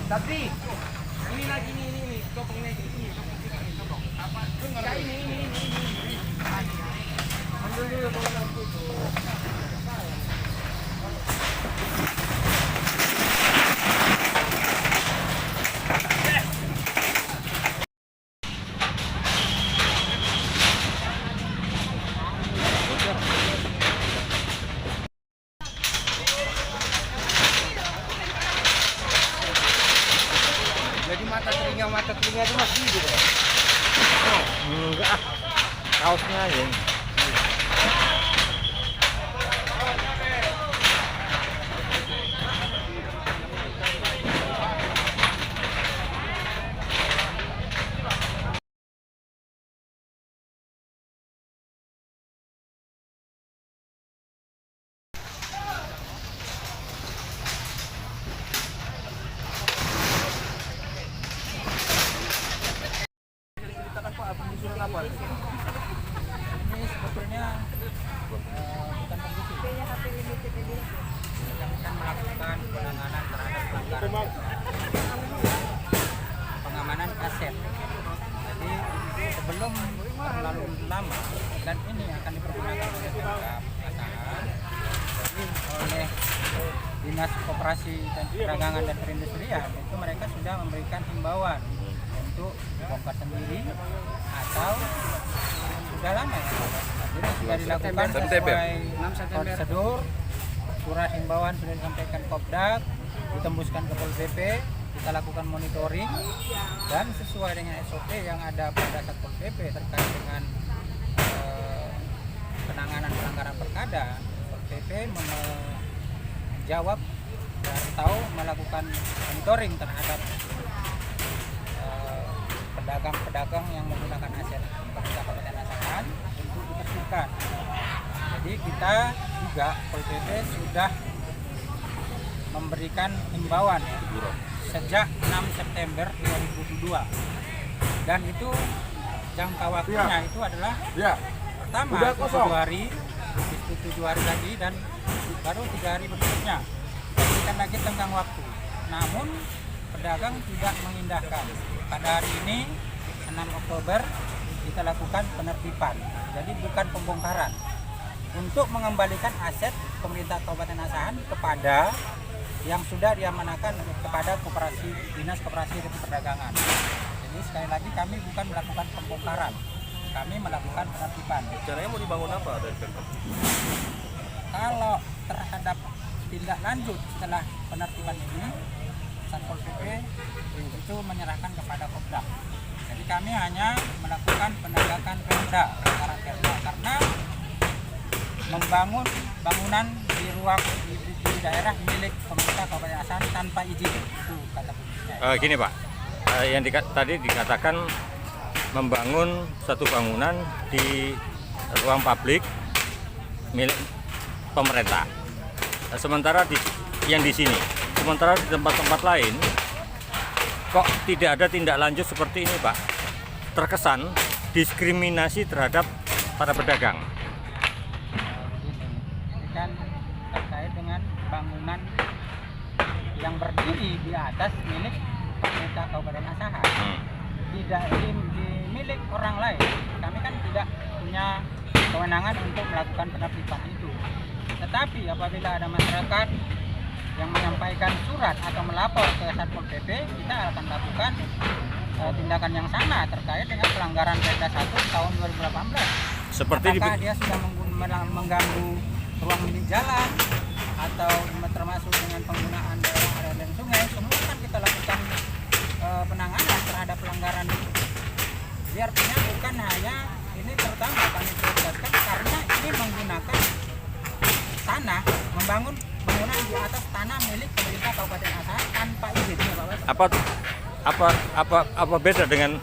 Tapi ini lagi ini topongnya ini topong. Apa? Enggak ini. Ambil dulu topong itu. Jadi mata telinga itu masih gitu ya? Enggak, kaosnya aja. Ini sebetulnya bukan pengisi. Yang akan melakukan penanganan terhadap pelanggaran pengamanan aset. Jadi sebelum terlalu lama dan ini akan dipergunakan oleh Pemkab Asahan, jadi oleh Dinas Koperasi dan Perdagangan dan Perindustrian itu mereka sudah memberikan himbauan untuk bongkar sendiri atau sudah lama ya. Jadi sudah dilakukan sesuai prosedur. Surat himbauan sudah disampaikan Kopdak, ditembuskan ke Pol PP, kita lakukan monitoring dan sesuai dengan SOP yang ada pada Satpol PP terkait dengan penanganan pelanggaran perkada. Pol PP menjawab atau melakukan monitoring terhadap pedagang-pedagang yang menggunakan aset Kabupaten Asahan untuk dibersihkan. Jadi kita juga Pol PP sudah memberikan himbauan ya, sejak 6 September 2022 dan itu jangka waktunya itu adalah pertama 7 hari, itu 7 hari lagi dan baru 3 hari berikutnya. Kita lagi tenggang waktu. Namun pedagang tidak mengindahkan. Pada hari ini 6 Oktober kita lakukan penertiban. Jadi bukan pembongkaran. Untuk mengembalikan aset pemerintah Kabupaten Asahan kepada yang sudah diamanahkan kepada Dinas Koperasi dan Perdagangan. Jadi sekali lagi kami bukan melakukan pembongkaran. Kami melakukan penertiban. Caranya mau dibangun apa dari Pemkab? Kalau terhadap tindak lanjut setelah penertiban ini, Satpol PP itu menyerahkan kepada Kopdak. Jadi kami hanya melakukan penegakan perda karena membangun bangunan di ruang di daerah milik pemerintah Kabupaten Asahan tanpa izin, itu kata kuncinya. Gini Pak, yang tadi dikatakan membangun satu bangunan di ruang publik milik pemerintah. Sementara yang di sini, sementara di tempat-tempat lain kok tidak ada tindak lanjut seperti ini Pak. Terkesan diskriminasi terhadap para pedagang. Ini kan terkait dengan bangunan yang berdiri di atas milik pemerintah Kabupaten Asahan. Tidak di milik orang lain. Kami kan tidak punya kewenangan untuk melakukan penertiban itu. Tetapi apabila ada masyarakat yang menyampaikan surat atau melapor ke Satpol PP, kita akan lakukan tindakan yang sama terkait dengan pelanggaran Perda 1 tahun 2018. Seperti apakah dia sudah mengganggu ruang milik jalan atau termasuk dengan penggunaan daerah aliran sungai, semua kan kita lakukan penanganan terhadap pelanggaran itu. Jadi artinya bukan hanya ini, terutama kami prioritaskan karena ini menggunakan tanah, membangun bangunan di atas tanah milik pemerintah Kabupaten Asahan tanpa izin. Apa beda dengan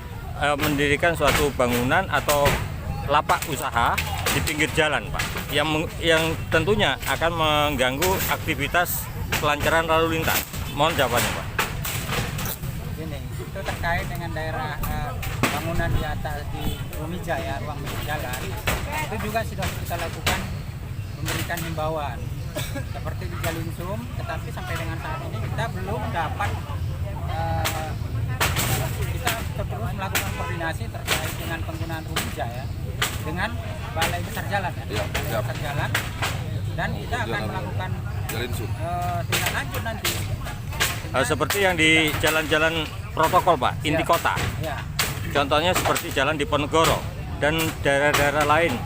mendirikan suatu bangunan atau lapak usaha di pinggir jalan, Pak, yang tentunya akan mengganggu aktivitas kelancaran lalu lintas? Mohon jawabannya, Pak. Ini itu terkait dengan daerah bangunan di atas di Rumija ya, ruang milik jalan. Itu juga sudah kita lakukan memberikan himbauan seperti di Jalinsum, tetapi sampai dengan saat ini kita belum dapat kita terus melakukan koordinasi terkait dengan penggunaan Rumija ya, dengan Balai Besar Jalan ya, Balai Besar Jalan, dan kita akan melakukan tindak lanjut nanti. Seperti yang di jalan-jalan protokol Pak, inti kota. Ya. Contohnya seperti jalan Diponegoro dan daerah-daerah lain.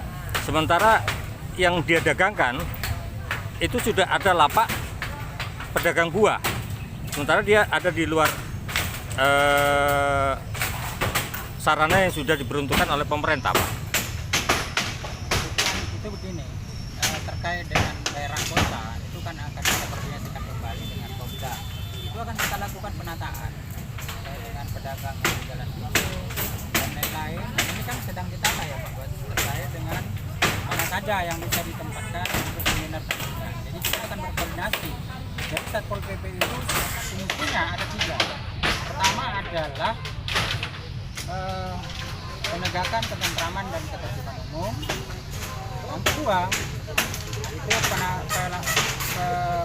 Sementara yang dia dagangkan itu sudah ada lapak pedagang buah. Sementara dia ada di luar sarana yang sudah diperuntukkan oleh pemerintah Pak. Itu begini, terkait dengan daerah kota itu kan akan kita koordinasikan kembali dengan Pemda. Itu akan kita lakukan penataan dengan pedagang di jalan itu dan lain-lain. Ini kan sedang ditata ya Pak, terkait dengan mana saja yang bisa ditempatkan untuk seminar terbuka. Jadi kita akan berkoordinasi. Jadi Satpol PP itu fungsinya ada 3. Pertama adalah penegakan ketentraman dan ketertiban umum. Yang kedua itu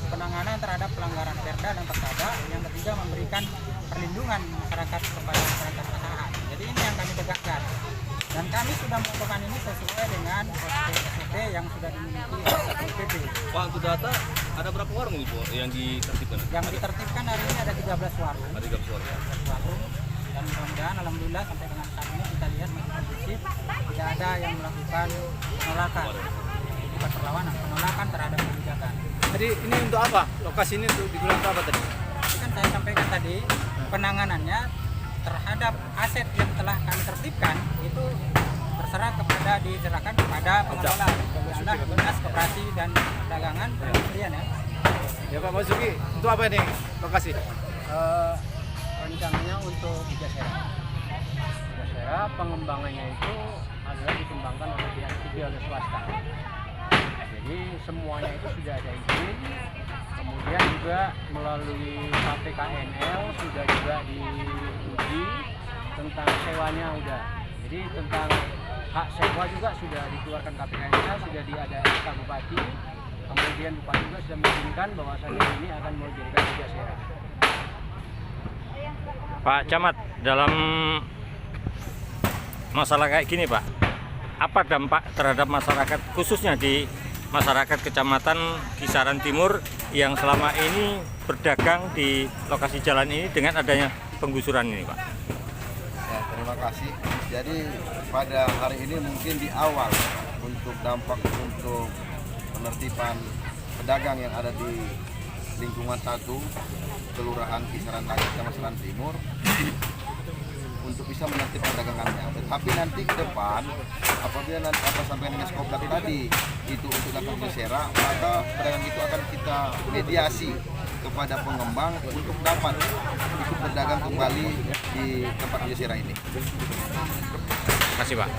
penanganan terhadap pelanggaran perda dan perkada. Yang ketiga memberikan perlindungan masyarakat kepada masyarakat asahan. Jadi ini yang kami tegakkan. Dan kami sudah melakukan ini sesuai dengan SOP yang sudah dimiliki oleh Satpol PP. Pak, untuk data ada berapa warung Ibu yang ditertibkan? Yang ditertibkan hari ini ada 13 warung. Ada 13 warung. 13 warung. Dan mudah-mudahan alhamdulillah sampai dengan saat ini kita lihat masih kondusif, tidak ada yang melakukan penolakan. Bukan perlawanan, penolakan terhadap kebijakan. Jadi ini untuk apa? Lokasi ini untuk digunakan apa tadi? Ini kan saya sampaikan tadi, penanganannya terhadap aset yang telah kami tertibkan itu terserah diserahkan kepada pengelola dinas koperasi dan perdagangan kementerian ya. Ya Pak Masuki, untuk apa ini lokasi? Rencananya untuk Jasera, pengembangannya itu adalah dikembangkan oleh pihak ketiga oleh swasta. Jadi semuanya itu sudah ada izin, kemudian juga melalui KPKNL sudah juga diuji tentang sewanya udah. Jadi tentang hak sewa juga sudah dikeluarkan KPKNL, sudah ada SK Bupati, kemudian Bupati juga sudah mengizinkan bahwasannya ini akan menjadikan Jasera. Pak Camat, dalam masalah kayak gini Pak, apa dampak terhadap masyarakat khususnya di masyarakat Kecamatan Kisaran Timur yang selama ini berdagang di lokasi jalan ini dengan adanya penggusuran ini Pak? Ya, terima kasih. Jadi pada hari ini mungkin di awal untuk dampak untuk penertiban pedagang yang ada di lingkungan 1 Kelurahan Kisaran Langit, Kisaran Timur untuk bisa menertibkan dagangannya. Tetapi nanti ke depan apabila nanti apa sampai dengan Skopdak tadi itu untuk lakukan Jasera, maka pedagang itu akan kita mediasi kepada pengembang untuk dapat ikut berdagang kembali di tempat Jasera ini. Terima kasih Pak.